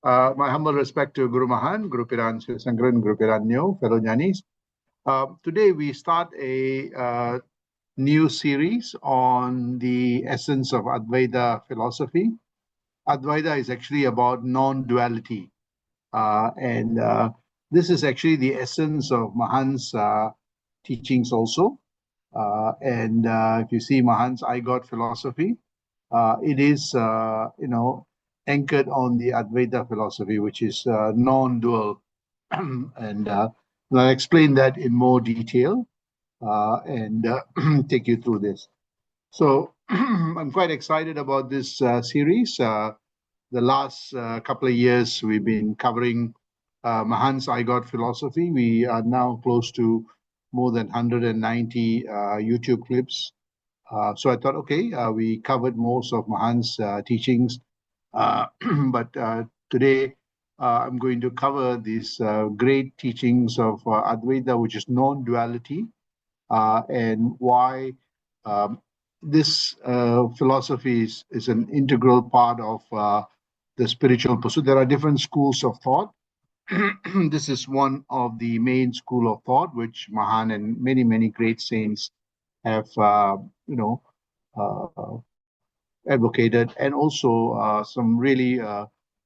My humble respect to Guru Mahan, Guru Piran Sangran, Guru Piran Nyo, fellow Jnanis. Today we start a new series on the essence of Advaita philosophy. Advaita is actually about non-duality. And this is actually the essence of Mahan's teachings also. And if you see Mahan's I God philosophy, it is, anchored on the Advaita philosophy, which is non-dual. And I'll explain that in more detail and take you through this. So I'm quite excited about this series. The last couple of years, we've been covering Mahan's I God philosophy. We are now close to more than 190 YouTube clips. So I thought, okay, we covered most of Mahan's teachings, but today I'm going to cover these great teachings of Advaita, which is non-duality, and why this philosophy is an integral part of the spiritual pursuit. There are different schools of thought. This is one of the main school of thought, which Mahan and many, many great saints have, advocated, and also some really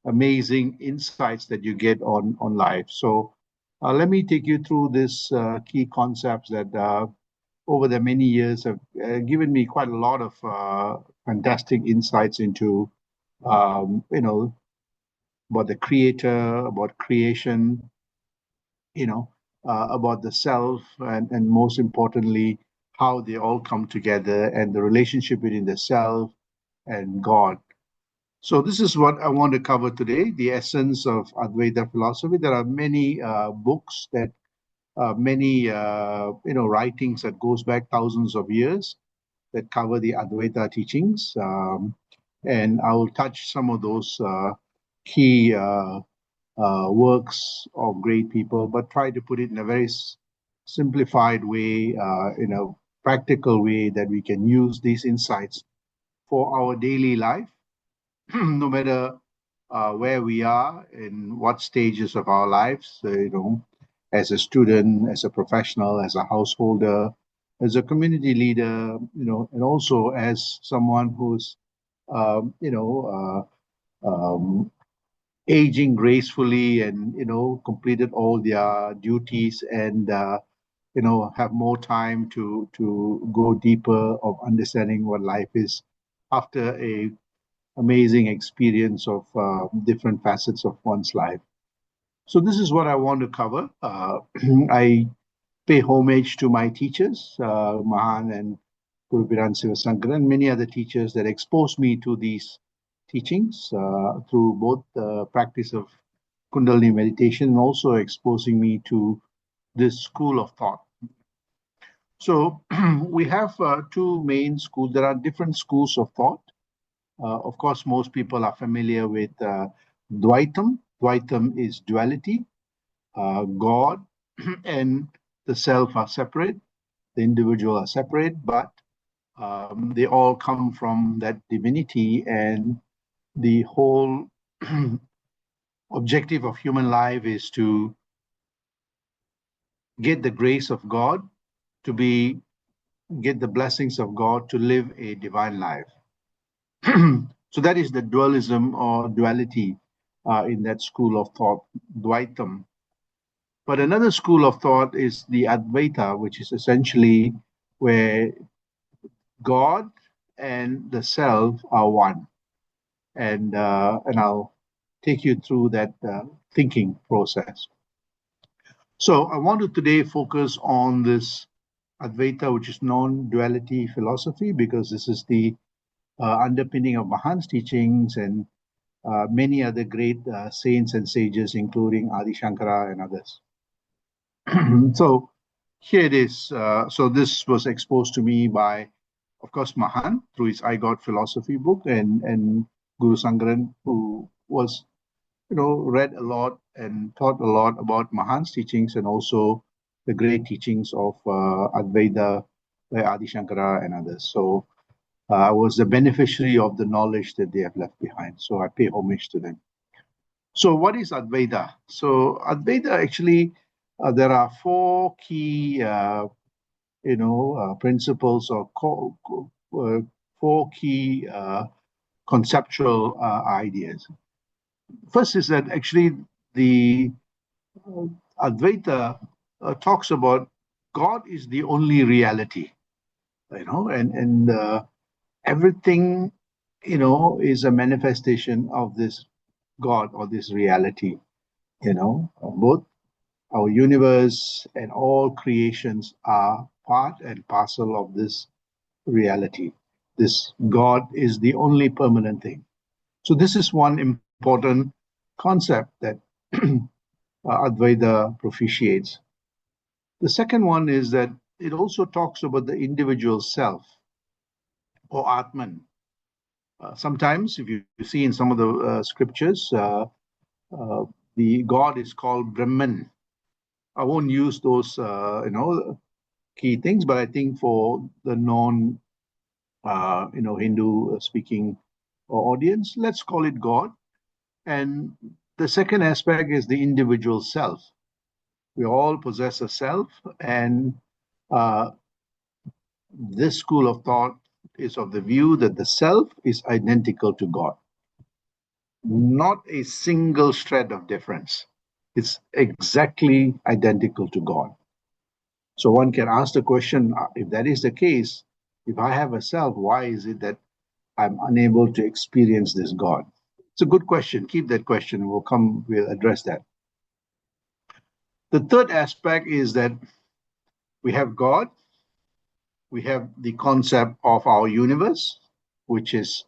amazing insights that you get on life. So let me take you through this key concepts that over the many years have given me quite a lot of fantastic insights into, about the creator, about creation, about the self, and most importantly, how they all come together and the relationship between the self and God. So this is what I want to cover today, the essence of Advaita philosophy. There are many books that, many writings that goes back thousands of years that cover the Advaita teachings, and I will touch some of those key works of great people, but try to put it in a very simplified way, in a practical way that we can use these insights for our daily life, no matter where we are, in what stages of our lives, as a student, as a professional, as a householder, as a community leader, and also as someone who's, aging gracefully and, completed all their duties and, have more time to go deeper of understanding what life is after a amazing experience of different facets of one's life. So this is what I want to cover. I pay homage to my teachers, Mahan and Guru Piran Sivasankara, and many other teachers that exposed me to these teachings through both the practice of Kundalini meditation and also exposing me to this school of thought. So we have two main schools. There are different schools of thought. Of course, most people are familiar with Dvaitam. Dvaitam is duality. God and the self are separate. The individual are separate, but they all come from that divinity, and the whole objective of human life is to get the grace of God, get the blessings of God, to live a divine life. So that is the dualism or duality in that school of thought, Dvaitam. But another school of thought is the Advaita, which is essentially where God and the self are one. And I'll take you through that thinking process. So I want to today focus on this Advaita, which is non-duality philosophy, because this is the underpinning of Mahan's teachings and many other great saints and sages, including Adi Shankara and others. So here it is. So this was exposed to me by, of course, Mahan through his I God philosophy book, and Guru Sangran, who was, read a lot and taught a lot about Mahan's teachings and also the great teachings of Advaita by Adi Shankara and others. So I was the beneficiary of the knowledge that they have left behind. So I pay homage to them. So what is Advaita? So Advaita actually, there are four key, principles or four key conceptual ideas. First is that actually the Advaita talks about God is the only reality, and everything, is a manifestation of this God or this reality, both our universe and all creations are part and parcel of this reality. This God is the only permanent thing. So, this is one important concept that Advaita propitiates. The second one is that it also talks about the individual self or Atman. Sometimes, if you see in some of the scriptures, uh, the God is called Brahman. I won't use those, key things, but I think for the non, Hindu speaking audience, let's call it God. And the second aspect is the individual self. We all possess a self, and uh, this school of thought is of the view that the self is identical to God, not a single shred of difference. It's exactly identical to God. So one can ask the question, if that is the case, if I have a self, why is it that I'm unable to experience this God? It's a good question. Keep that question. We'll address that. The third aspect is that we have God, we have the concept of our universe, which is,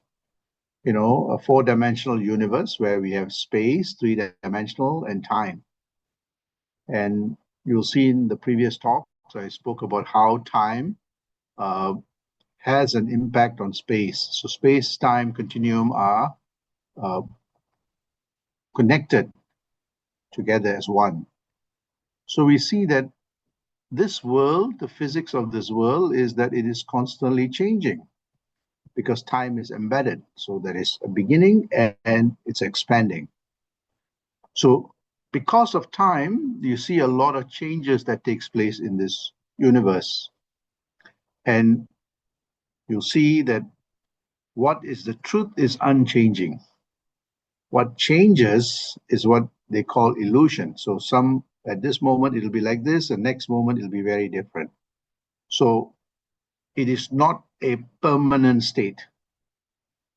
a four-dimensional universe where we have space, three-dimensional, and time. And you'll see in the previous talks, I spoke about how time uh, has an impact on space. So space-time continuum are uh, connected together as one. So we see that this world, the physics of this world is that it is constantly changing because time is embedded. So there is a beginning and it's expanding. So because of time, you see a lot of changes that takes place in this universe. And you'll see that what is the truth is unchanging. What changes is what they call illusion. So some at this moment it'll be like this, the next moment it'll be very different. So it is not a permanent state.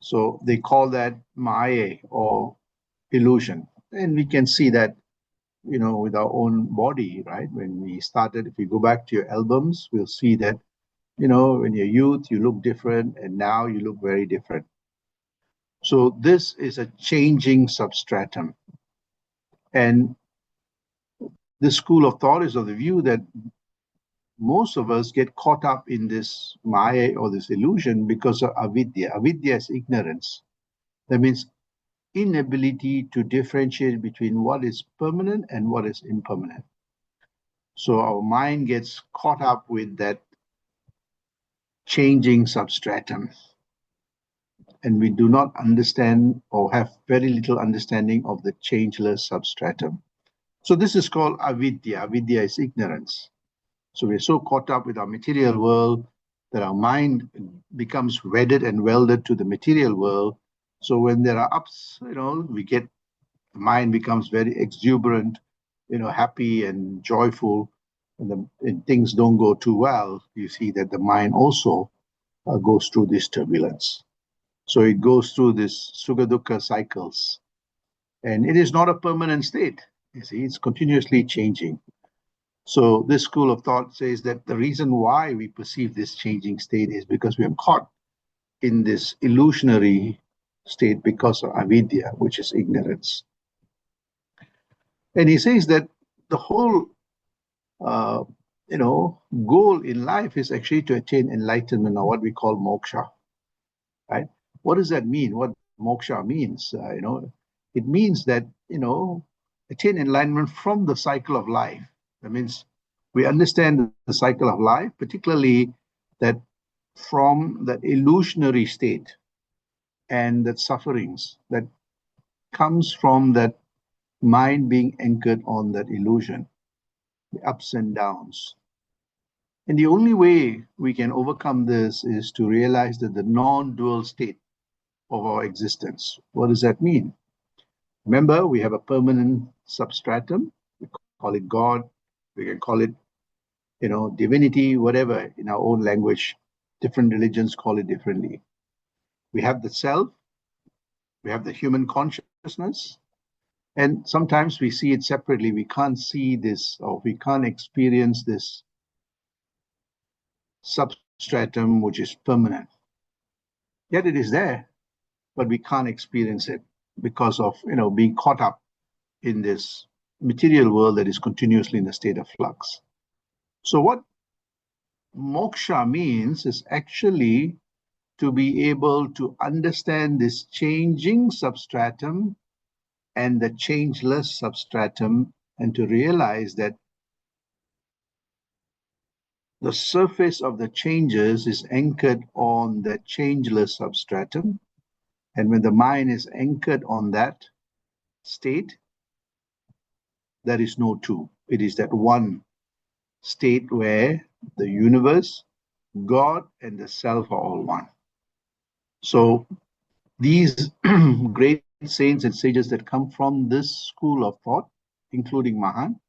So they call that Maya or illusion. And we can see that, with our own body, right? When we started, if you go back to your albums, we'll see that, when you're youth, you look different, and now you look very different. So this is a changing substratum. And this school of thought is of the view that most of us get caught up in this Maya or this illusion because of avidya. Avidya is ignorance. That means inability to differentiate between what is permanent and what is impermanent. So our mind gets caught up with that changing substratum. And we do not understand or have very little understanding of the changeless substratum. So this is called avidya. Avidya is ignorance. So we're so caught up with our material world that our mind becomes wedded and welded to the material world. So when there are ups, the mind becomes very exuberant, happy and joyful. And things don't go too well, you see that the mind also goes through this turbulence. So it goes through this sukha dukkha cycles. And it is not a permanent state. You see, it's continuously changing. So this school of thought says that the reason why we perceive this changing state is because we are caught in this illusionary state because of avidya, which is ignorance. And he says that the whole, uh, goal in life is actually to attain enlightenment, or what we call moksha. Right? What does that mean? What moksha means? It means that attain enlightenment from the cycle of life. That means we understand the cycle of life, particularly that from that illusionary state and that sufferings that comes from that mind being anchored on that illusion, the ups and downs. And the only way we can overcome this is to realize that the non-dual state of our existence. What does that mean? Remember, we have a permanent substratum. We call it God. We can call it, divinity, whatever, in our own language. Different religions call it differently. We have the self. We have the human consciousness. And sometimes we see it separately. We can't see this, or we can't experience this substratum which is permanent. Yet it is there, but we can't experience it because of being caught up in this material world that is continuously in a state of flux. So what moksha means is actually to be able to understand this changing substratum and the changeless substratum, and to realize that the surface of the changes is anchored on the changeless substratum. And when the mind is anchored on that state, there is no two. It is that one state where the universe, God, and the self are all one. So these great saints and sages that come from this school of thought, including Mahan,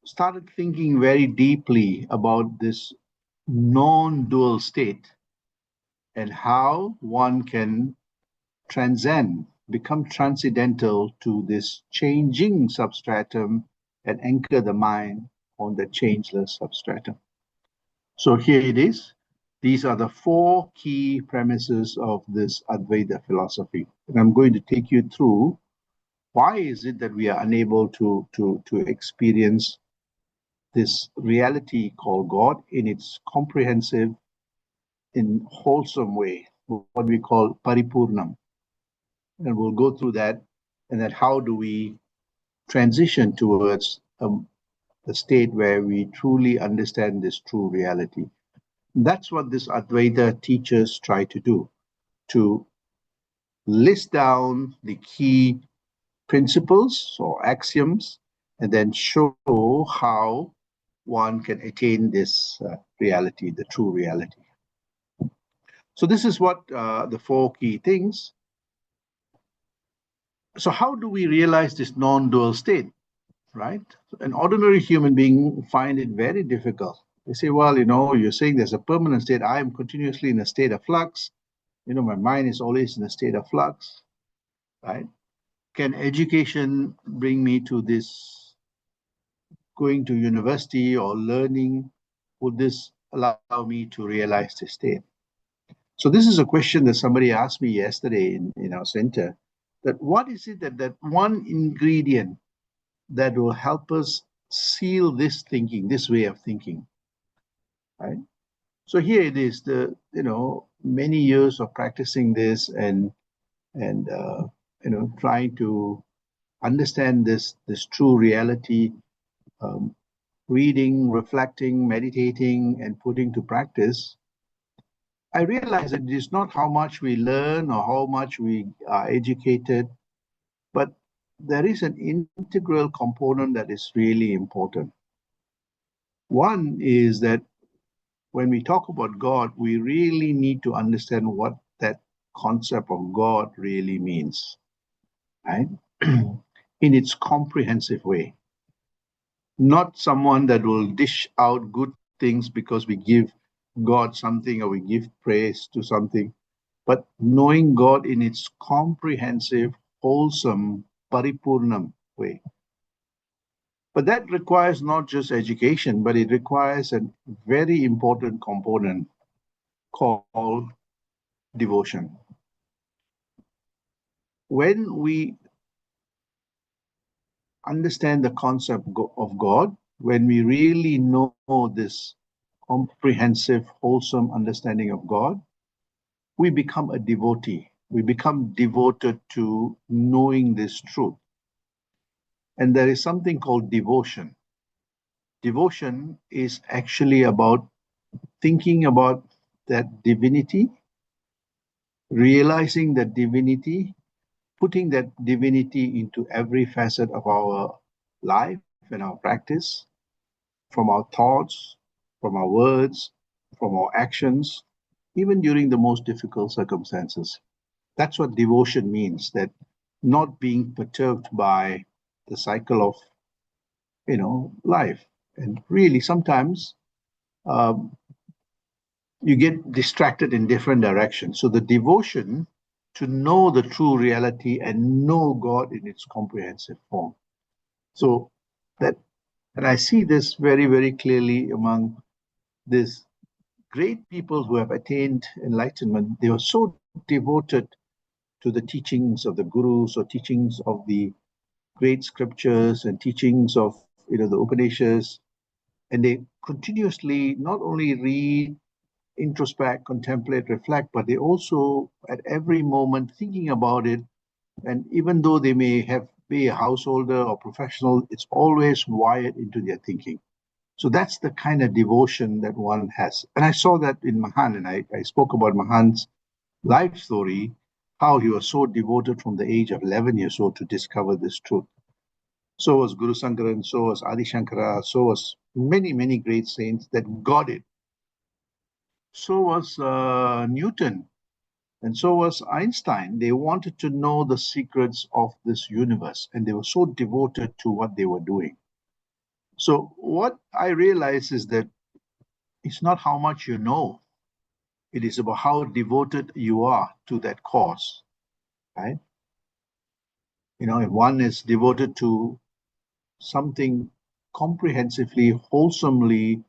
started thinking very deeply about this non-dual state and how one can transcend, become transcendental to this changing substratum and anchor the mind on the changeless substratum. So here it is. These are the four key premises of this Advaita philosophy. And I'm going to take you through why is it that we are unable to experience this reality called God in its comprehensive, in wholesome way, what we call paripurnam. And we'll go through that, and then how do we transition towards the state where we truly understand this true reality. That's what this Advaita teachers try to do, to list down the key principles or axioms, and then show how one can attain this reality, the true reality. So this is what the four key things. So how do we realize this non-dual state, right? An ordinary human being find it very difficult. They say, well, you're saying there's a permanent state. I am continuously in a state of flux. My mind is always in a state of flux, right? Can education bring me to this, going to university or learning? Would this allow me to realize this state? So this is a question that somebody asked me yesterday in our center, that what is it that one ingredient that will help us seal this thinking, this way of thinking, right? So here it is, many years of practicing this and trying to understand this true reality, reading, reflecting, meditating, and putting to practice. I realize that it is not how much we learn or how much we are educated, but there is an integral component that is really important. One is that when we talk about God, we really need to understand what that concept of God really means, right? In its comprehensive way. Not someone that will dish out good things because we give God something or we give praise to something, but knowing God in its comprehensive, wholesome, paripurnam way. But that requires not just education, but it requires a very important component called devotion. When we understand the concept of God, when we really know this comprehensive, wholesome understanding of God, we become a devotee. We become devoted to knowing this truth. And there is something called devotion. Devotion is actually about thinking about that divinity, realizing that divinity, putting that divinity into every facet of our life and our practice, from our thoughts, from our words, from our actions, even during the most difficult circumstances. That's what devotion means, that not being perturbed by the cycle of, life. And really, sometimes um, you get distracted in different directions. So the devotion to know the true reality and know God in its comprehensive form. So that, and I see this very, very clearly among these great people who have attained enlightenment. They were so devoted to the teachings of the gurus or teachings of the great scriptures and teachings of the Upanishads, and they continuously not only read, introspect, contemplate, reflect, but they also at every moment thinking about it. And even though they may be a householder or professional, it's always wired into their thinking. So that's the kind of devotion that one has. And I saw that in Mahan, and I spoke about Mahan's life story, how he was so devoted from the age of 11 years old to discover this truth. So was Guru Sankaran, so was Adi Shankara, so was many, many great saints that got it. So was Newton, and so was Einstein. They wanted to know the secrets of this universe, and they were so devoted to what they were doing. So what I realize is that it's not how much you know, it is about how devoted you are to that cause, right? If one is devoted to something comprehensively, wholesomely,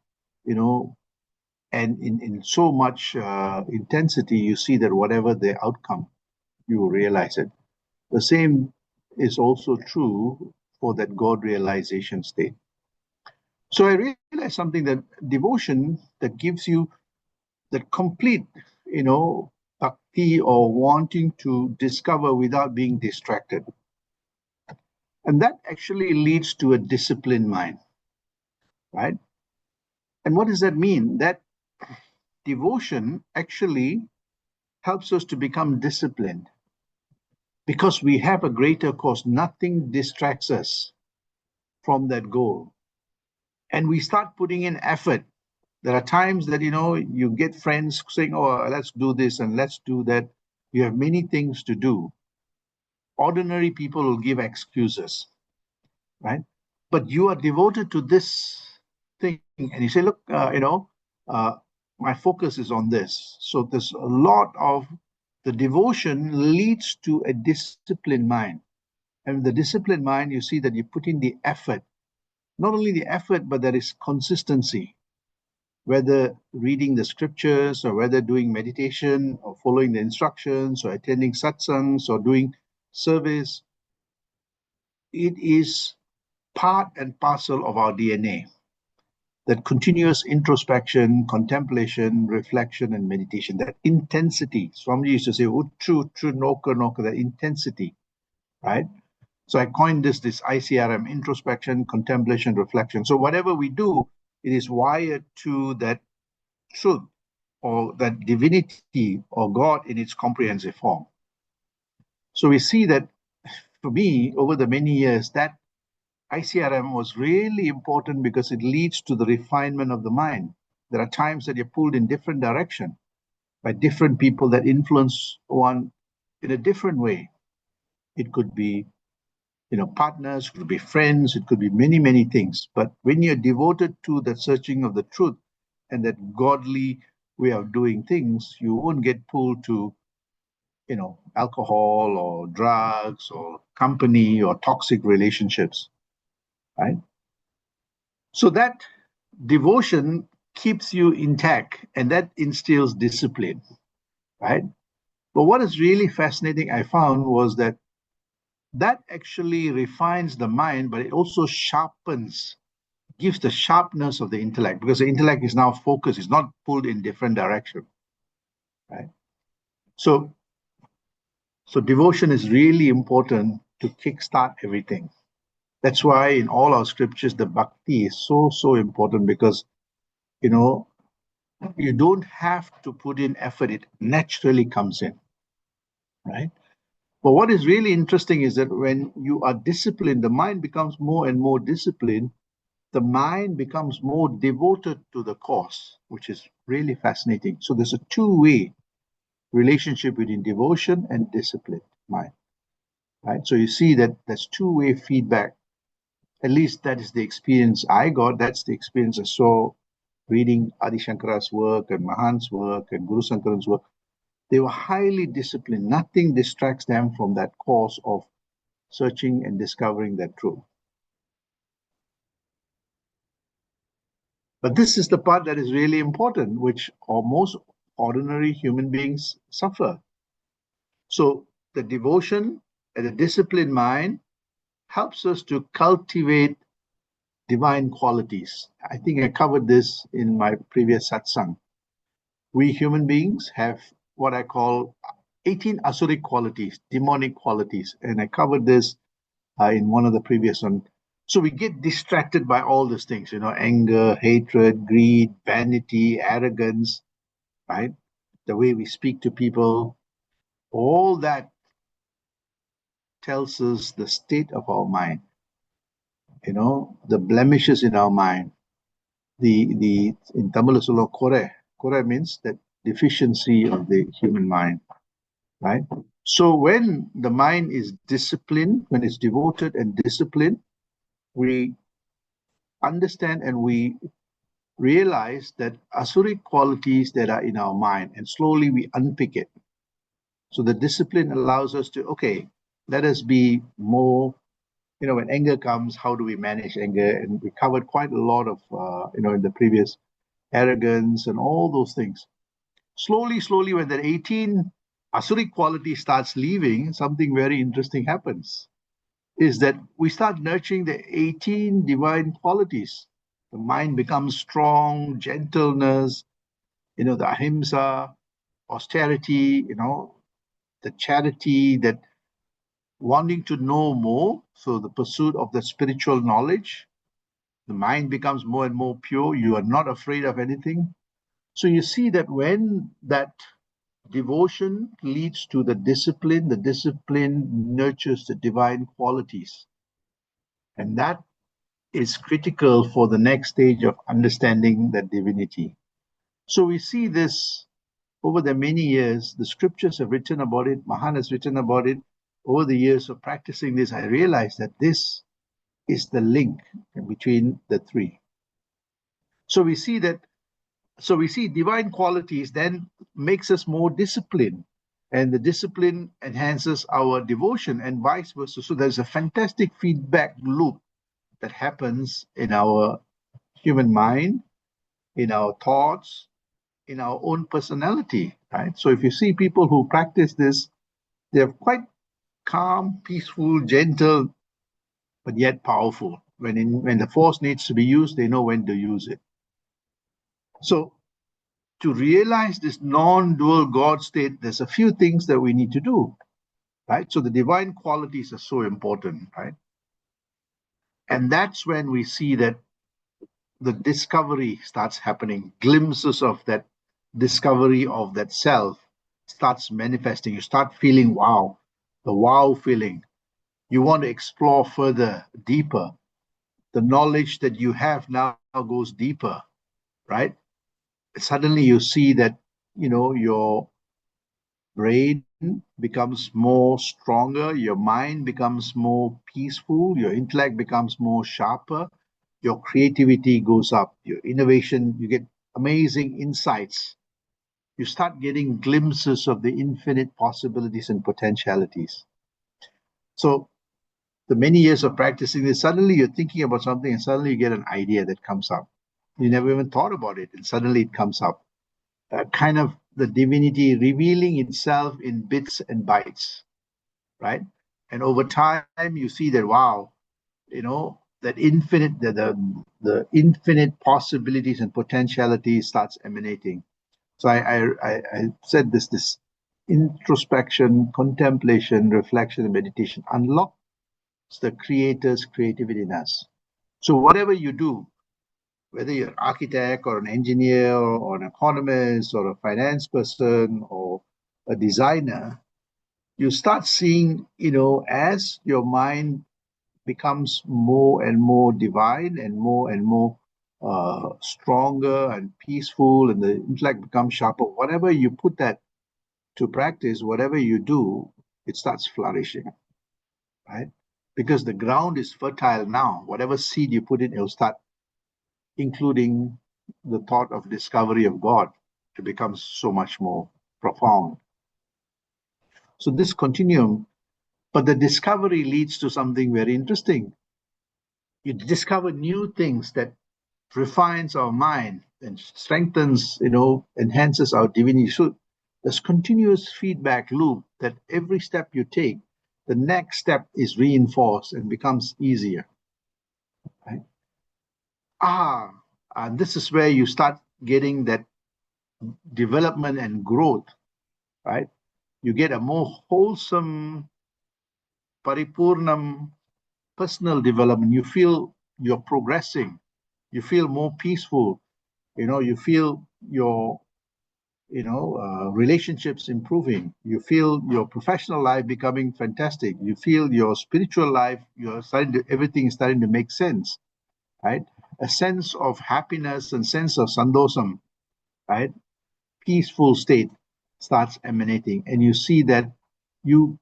and in so much intensity, you see that whatever the outcome, you will realize it. The same is also true for that God realization state. So I realized something, that devotion that gives you that complete, bhakti or wanting to discover without being distracted. And that actually leads to a disciplined mind, right? And what does that mean? That devotion actually helps us to become disciplined because we have a greater cause. Nothing distracts us from that goal. And we start putting in effort. There are times that, you get friends saying, oh, let's do this and let's do that. You have many things to do. Ordinary people will give excuses, right? But you are devoted to this thing and you say, look, uh, my focus is on this. So there's a lot of the devotion leads to a disciplined mind. And with the disciplined mind, you see that you put in the effort. Not only the effort, but there is consistency. Whether reading the scriptures or whether doing meditation or following the instructions or attending satsangs or doing service, it is part and parcel of our DNA. That continuous introspection, contemplation, reflection, and meditation, that intensity. Swamiji used to say, Utru, noka, noka, that intensity, right? So I coined this ICRM, introspection, contemplation, reflection. So whatever we do, it is wired to that truth or that divinity or God in its comprehensive form. So we see that for me, over the many years, that ICRM was really important because it leads to the refinement of the mind. There are times that you're pulled in different direction by different people that influence one in a different way. It could be, partners, it could be friends, it could be many, many things. But when you're devoted to the searching of the truth and that godly way of doing things, you won't get pulled to, alcohol or drugs or company or toxic relationships, right? So that devotion keeps you intact and that instills discipline, right? But what is really fascinating, I found, was that actually refines the mind, but it also sharpens, gives the sharpness of the intellect, because the intellect is now focused, it's not pulled in different direction, right? So devotion is really important to kickstart everything. That's why in all our scriptures, the bhakti is so, so important because, you don't have to put in effort. It naturally comes in, right? But what is really interesting is that when you are disciplined, the mind becomes more and more disciplined. The mind becomes more devoted to the cause, which is really fascinating. So there's a two-way relationship between devotion and discipline mind, right? So you see that there's two-way feedback. At least that is the experience I got. That's the experience I saw reading Adi Shankara's work and Mahan's work and Guru Sankaran's work. They were highly disciplined. Nothing distracts them from that course of searching and discovering that truth. But this is the part that is really important, which most ordinary human beings suffer. So the devotion and the disciplined mind helps us to cultivate divine qualities. I think I covered this in my previous satsang. We human beings have what I call 18 asuric qualities, demonic qualities, and I covered this in one of the previous one. So we get distracted by all these things, anger, hatred, greed, vanity, arrogance, right? The way we speak to people, all that tells us the state of our mind, the blemishes in our mind. The in Tamil solo kore means that deficiency of the human mind, right? So when the mind is disciplined, when it's devoted and disciplined, we understand and we realize that asuric qualities that are in our mind, and slowly we unpick it. So the discipline allows us to, okay, let us be more, when anger comes, how do we manage anger? And we covered quite a lot of, in the previous arrogance and all those things. Slowly, when that 18 asuric quality starts leaving, something very interesting happens, is that we start nurturing the 18 divine qualities. The mind becomes strong, gentleness, the ahimsa, austerity, the charity, that wanting to know more. So the pursuit of the spiritual knowledge, the mind becomes more and more pure. You are not afraid of anything. So you see that when that devotion leads to the discipline nurtures the divine qualities. And that is critical for the next stage of understanding that divinity. So we see this over the many years. The scriptures have written about it. Mahan has written about it. Over the years of practicing this, I realized that this is the link between the three. So we see divine qualities then makes us more disciplined, and the discipline enhances our devotion, and vice versa. So there's a fantastic feedback loop that happens in our human mind, in our thoughts, in our own personality, right? So if you see people who practice this, they're quite calm, peaceful, gentle, but yet powerful. When the force needs to be used, they know when to use it. So to realize this non-dual God state, there's a few things that we need to do, right? So the divine qualities are so important, right? And that's when we see that the discovery starts happening. Glimpses of that discovery of that self starts manifesting. You start feeling wow, the wow feeling. You want to explore further, deeper. The knowledge that you have now goes deeper, right? Suddenly you see that, your brain becomes more stronger, your mind becomes more peaceful, your intellect becomes more sharper, your creativity goes up, your innovation, you get amazing insights. You start getting glimpses of the infinite possibilities and potentialities. So the many years of practicing this, suddenly you're thinking about something and suddenly you get an idea that comes up. You never even thought about it, and suddenly it comes up. Kind of the divinity revealing itself in bits and bytes, right? And over time, you see that, wow, that infinite, the infinite possibilities and potentialities starts emanating. So I said this introspection, contemplation, reflection, and meditation unlocks the creator's creativity in us. So whatever you do, whether you're an architect or an engineer or an economist or a finance person or a designer, you start seeing, as your mind becomes more and more divine and more stronger and peaceful, and the intellect becomes sharper. Whatever you put that to practice, whatever you do, it starts flourishing, right? Because the ground is fertile now. Whatever seed you put in, it'll start including the thought of discovery of God. It becomes so much more profound. So this continuum, but the discovery leads to something very interesting. You discover new things that refines our mind and strengthens, enhances our divinity. So there's continuous feedback loop that every step you take, the next step is reinforced and becomes easier. Right? And this is where you start getting that development and growth, right? You get a more wholesome, paripurnam personal development. You feel you're progressing. You feel more peaceful. You feel your relationships improving. You feel your professional life becoming fantastic. You feel your spiritual life, everything is starting to make sense, right? A sense of happiness and sense of sandosam, right? Peaceful state starts emanating, and you see that you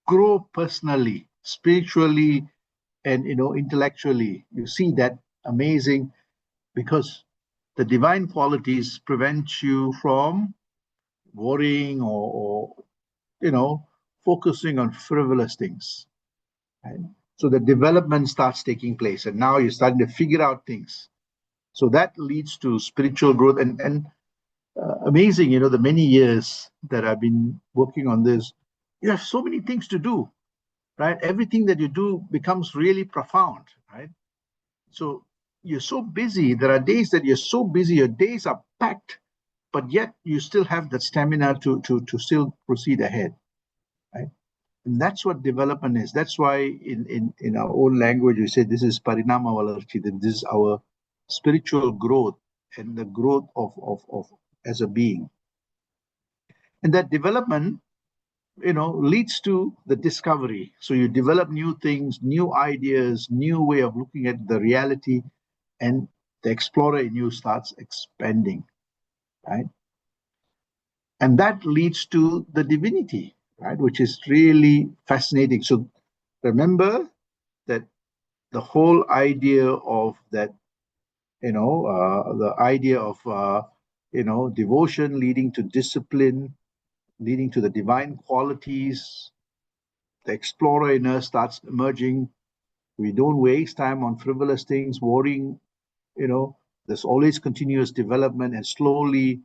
grow personally, spiritually, and intellectually. You see that amazing, because the divine qualities prevent you from worrying or focusing on frivolous things. Right? So the development starts taking place, and now you're starting to figure out things. So that leads to spiritual growth, and amazing, the many years that I've been working on this. You have so many things to do, right? Everything that you do becomes really profound, right? So you're so busy. There are days that you're so busy, your days are packed, but yet you still have that stamina to still proceed ahead, right? And that's what development is. That's why in our own language we say this is parinama valarchi, that this is our spiritual growth and the growth of as a being. And that development, leads to the discovery. So you develop new things, new ideas, new way of looking at the reality, and the explorer in you starts expanding, right? And that leads to the divinity, right? Which is really fascinating. So remember that the whole idea of that, the idea of, devotion leading to discipline, leading to the divine qualities, the explorer in us starts emerging. We don't waste time on frivolous things, worrying, there's always continuous development, and slowly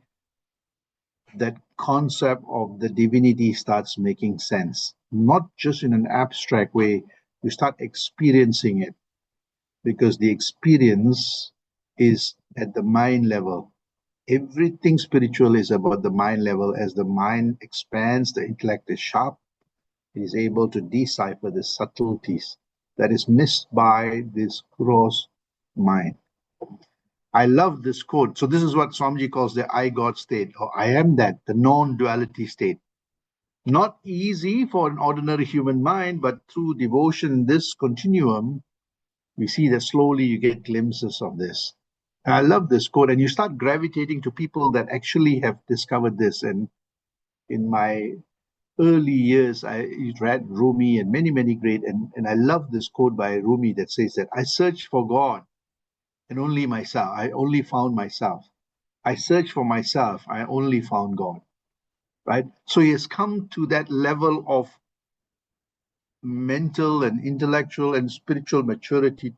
that concept of the divinity starts making sense, not just in an abstract way. You start experiencing it, because the experience is at the mind level. Everything spiritual is about the mind level. As the mind expands, the intellect is sharp. It is able to decipher the subtleties that is missed by this gross mind. I love this quote. So this is what Swamiji calls the I God state, or I am that, the non-duality state. Not easy for an ordinary human mind, but through devotion, this continuum, we see that slowly you get glimpses of this. And I love this quote, and you start gravitating to people that actually have discovered this. And in my early years, I read Rumi and many, many great, and I love this quote by Rumi that says that I searched for God and only myself. I only found myself. I searched for myself. I only found God. Right? So he has come to that level of mental and intellectual and spiritual maturity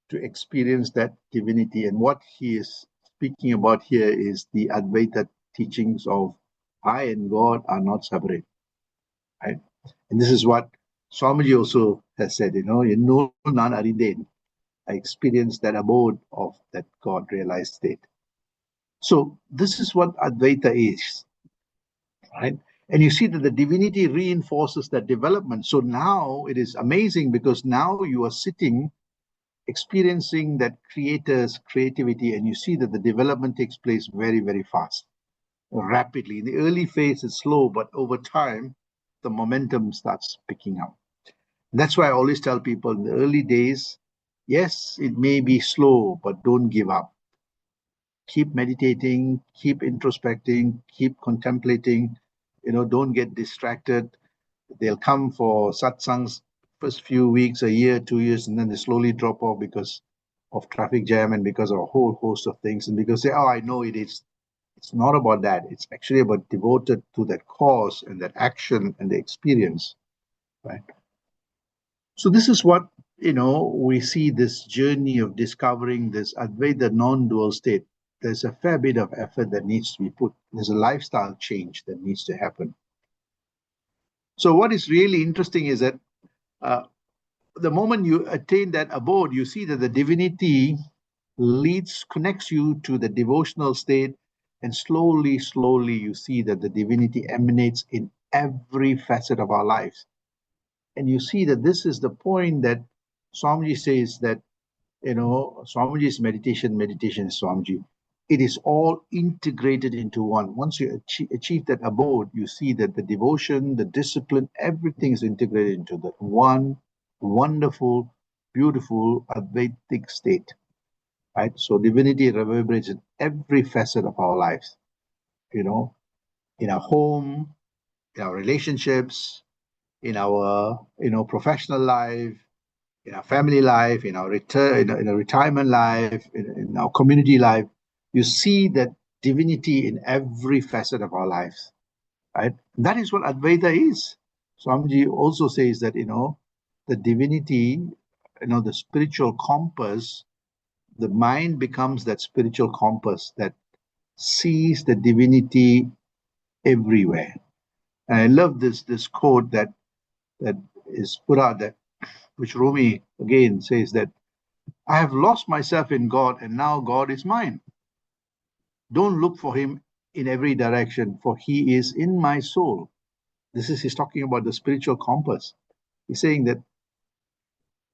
to experience that divinity. And what he is speaking about here is the Advaitha teachings of I and God are not separate. Right? And this is what Swamiji also has said, in no nan arindin, I experienced that abode of that God realized state. So this is what Advaita is, right? And you see that the divinity reinforces that development. So now it is amazing, because now you are sitting, experiencing that creator's creativity, and you see that the development takes place very, very fast, rapidly. In the early phase, it's slow, but over time, the momentum starts picking up. That's why I always tell people in the early days, yes, it may be slow, but don't give up. Keep meditating, keep introspecting, keep contemplating, don't get distracted. They'll come for satsangs first few weeks, a year, 2 years, and then they slowly drop off because of traffic jam and because of a whole host of things. And because they, oh, I know it is. It's not about that. It's actually about devoted to that cause and that action and the experience, right? So this is what, we see this journey of discovering this Advaita non-dual state. There's a fair bit of effort that needs to be put. There's a lifestyle change that needs to happen. So what is really interesting is that the moment you attain that abode, you see that the divinity connects you to the devotional state, and slowly, slowly you see that the divinity emanates in every facet of our lives. And you see that this is the point that Swamiji says that, Swamiji's meditation is Swamiji. It is all integrated into one. Once you achieve that abode, you see that the devotion, the discipline, everything is integrated into that one wonderful, beautiful Advaitic state. Right? So divinity reverberates in every facet of our lives, in our home, in our relationships, in our, professional life, in our family life, in our retirement life, in our community life. You see that divinity in every facet of our lives, right? That is what Advaita is. Swamiji also says that, the divinity, the spiritual compass, the mind becomes that spiritual compass that sees the divinity everywhere. And I love this quote that is put out, that which Rumi again says, that I have lost myself in God and now God is mine. Don't look for him in every direction, for he is in my soul. He's talking about the spiritual compass. He's saying that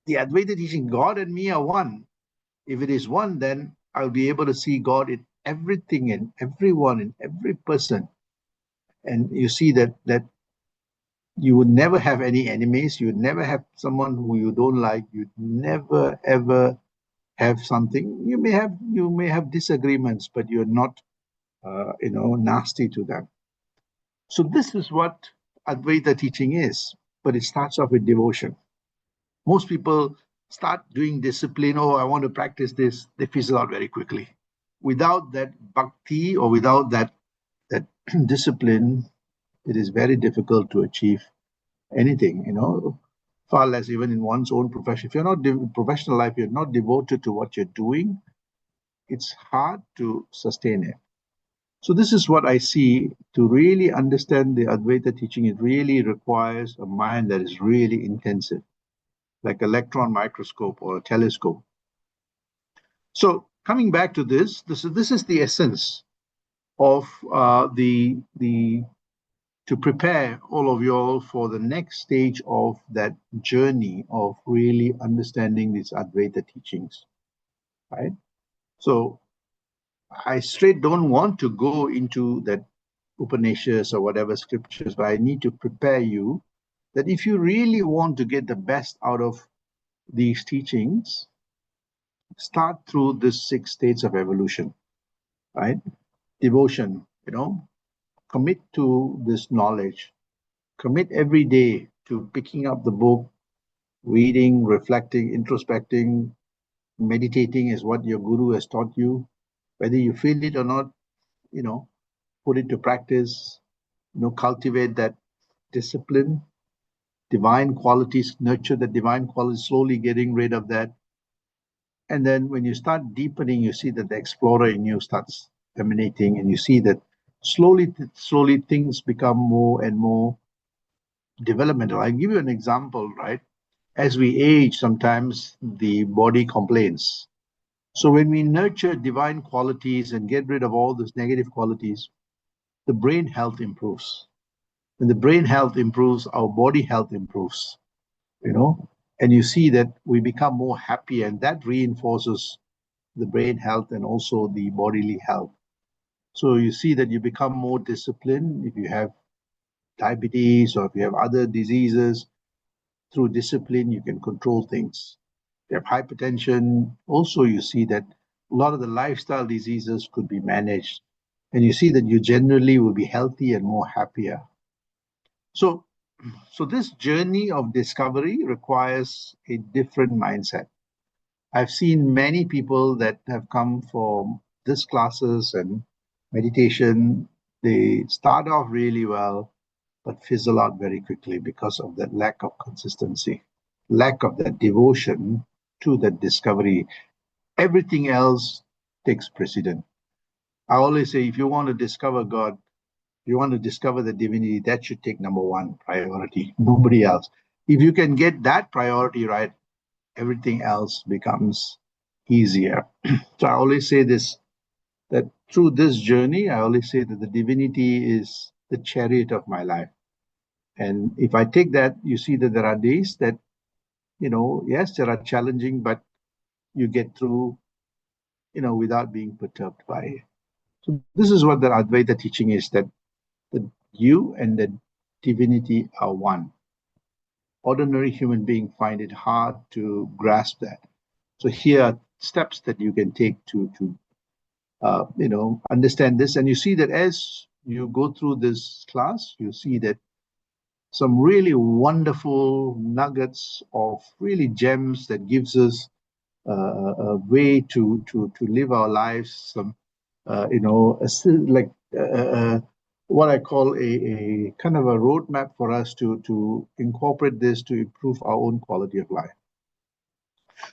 the Advaita teaching, God and me are one. If it is one, then I'll be able to see God in everything and everyone, in every person. And you see that you would never have any enemies. You would never have someone who you don't like. You'd never, ever have something. You may have disagreements, but you're not, nasty to them. So this is what Advaita teaching is, but it starts off with devotion. Most people start doing discipline. Oh, I want to practice this. They fizzle out very quickly. Without that bhakti or without that discipline, it is very difficult to achieve anything, far less even in one's own profession. If you're not professional life, you're not devoted to what you're doing, it's hard to sustain it. So this is what I see. To really understand the Advaita teaching, it really requires a mind that is really intensive, like an electron microscope or a telescope. So coming back to this is the essence of to prepare all of you all for the next stage of that journey of really understanding these Advaita teachings, right? So I straight don't want to go into that Upanishads or whatever scriptures, but I need to prepare you that if you really want to get the best out of these teachings, start through the 6 states of evolution, right? Devotion, commit to this knowledge. Commit every day to picking up the book, reading, reflecting, introspecting, meditating is what your guru has taught you. Whether you feel it or not, put it to practice, cultivate that discipline, divine qualities, nurture the divine qualities, slowly getting rid of that. And then when you start deepening, you see that the explorer in you starts emanating, and you see that slowly things become more and more developmental. I'll give you an example, right? As we age, sometimes the body complains. So when we nurture divine qualities and get rid of all those negative qualities, the brain health improves. When the brain health improves, our body health improves, and you see that we become more happy, and that reinforces the brain health and also the bodily health. So you see that you become more disciplined. If you have diabetes or if you have other diseases, through discipline, you can control things. If you have hypertension, also you see that a lot of the lifestyle diseases could be managed. And you see that you generally will be healthy and more happier. So this journey of discovery requires a different mindset. I've seen many people that have come from these classes and meditation. They start off really well, but fizzle out very quickly because of that lack of consistency, lack of that devotion to that discovery. Everything else takes precedent. I always say, if you want to discover God, you want to discover the divinity, that should take number one priority, nobody else. If you can get that priority right, everything else becomes easier. So I always say this, that through this journey, I always say that the divinity is the chariot of my life. And if I take that, you see that there are days that, yes, there are challenging, but you get through, without being perturbed by it. So this is what the Advaita teaching is, that you and the divinity are one. Ordinary human beings find it hard to grasp that. So here are steps that you can take to understand this. And you see that as you go through this class, you see that some really wonderful nuggets of really gems that gives us a way to live our lives. Some what I call a kind of a roadmap for us to incorporate this to improve our own quality of life.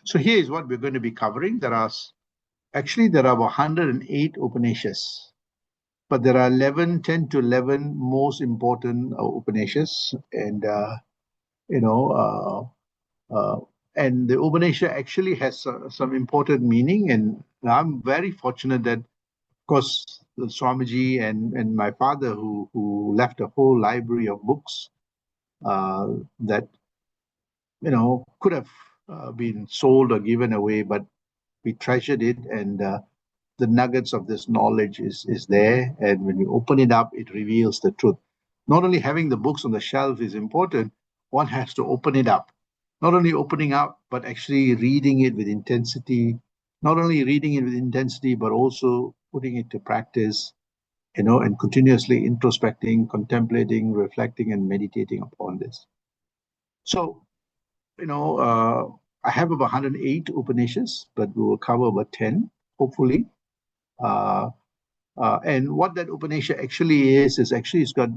So here is what we're going to be covering. There are 108 Upanishads, but there are 10 to 11 most important Upanishads, and and the Upanishad actually has some important meaning. And I'm very fortunate that, of course, the Swamiji and my father, who left a whole library of books that could have been sold or given away, but we treasured it, and the nuggets of this knowledge is there. And when you open it up, it reveals the truth. Not only having the books on the shelf is important, one has to open it up. Not only opening up, but actually reading it with intensity. Not only reading it with intensity, but also putting it to practice, and continuously introspecting, contemplating, reflecting, and meditating upon this. So, I have about 108 Upanishads, but we will cover about 10, hopefully. And what that Upanishad actually is actually it's got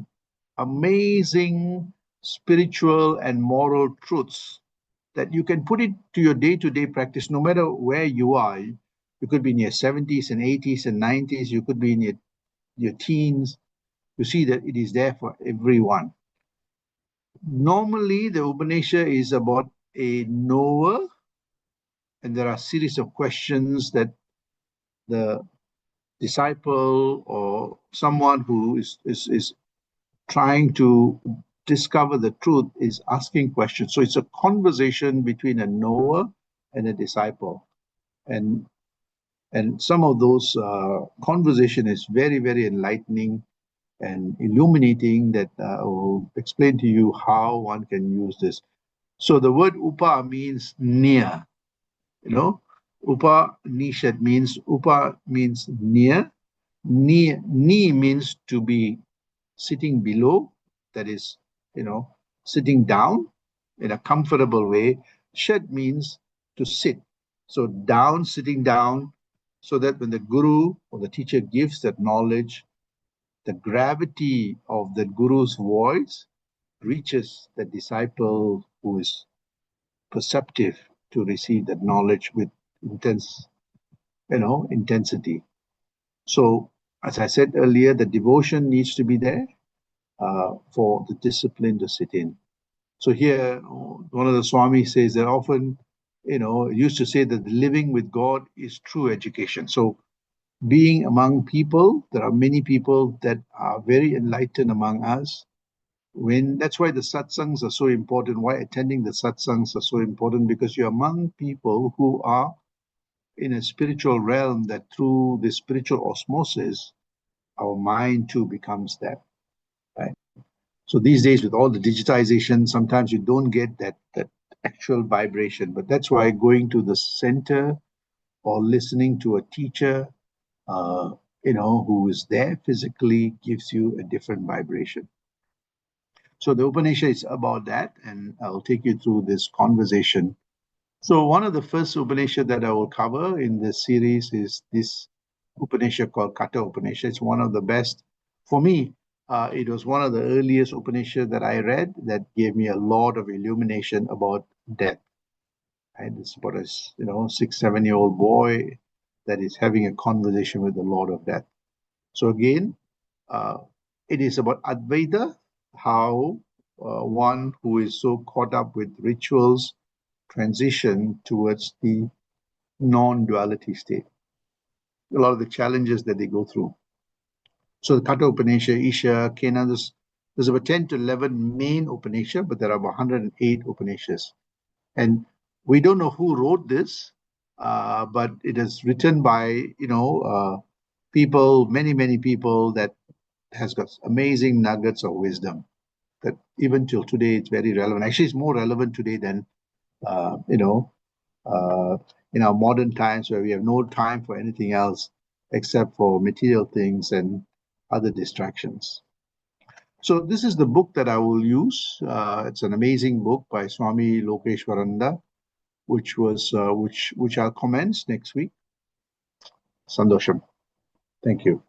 amazing spiritual and moral truths that you can put it to your day-to-day practice, no matter where you are. You could be in your 70s and 80s and 90s. You could be in your teens. You see that it is there for everyone. Normally, the Upanishad is about a knower, and there are a series of questions that the disciple or someone who is trying to discover the truth is asking questions. So it's a conversation between a knower and a disciple. And some of those conversation is very, very enlightening and illuminating, that I will explain to you how one can use this. So the word upa means near. Upanishad means, upa means near. Ni means to be sitting below, that is, sitting down in a comfortable way. Shed means to sit. So down, sitting down, so that when the guru or the teacher gives that knowledge, the gravity of the guru's voice reaches the disciple who is perceptive to receive that knowledge with intensity. So, as I said earlier, the devotion needs to be there for the discipline to sit in. So here, one of the Swami says that often, used to say that living with God is true education. So being among people, there are many people that are very enlightened among us. That's why the satsangs are so important, why attending the satsangs are so important, because you're among people who are in a spiritual realm, that through the spiritual osmosis, our mind too becomes that, right? So these days, with all the digitization, sometimes you don't get that actual vibration. But that's why going to the center or listening to a teacher, uh, who is there physically, gives you a different vibration. So the Upanishad is about that, and I'll take you through this conversation. So one of the first Upanishad that I will cover in this series is this Upanishad called Katha Upanishad. It's one of the best for me. It was one of the earliest Upanishad that I read that gave me a lot of illumination about death. Right? It's about a 6, 7 year old boy that is having a conversation with the Lord of Death. So again, uh, it is about Advaitha, how one who is so caught up with rituals transition towards the non-duality state. A lot of the challenges that they go through. So the Katha Upanishad, Isha, Kena, there's about 10 to 11 main Upanishad, but there are about 108 Upanishads. And we don't know who wrote this, but it is written by, people, many people that has got amazing nuggets of wisdom that even till today it's very relevant. Actually, it's more relevant today than, uh, you know, uh, in our modern times where we have no time for anything else except for material things and other distractions. So this is the book that I will use. It's an amazing book by Swami Lokeshwaranda, which I'll commence next week. Sandosham. Thank you.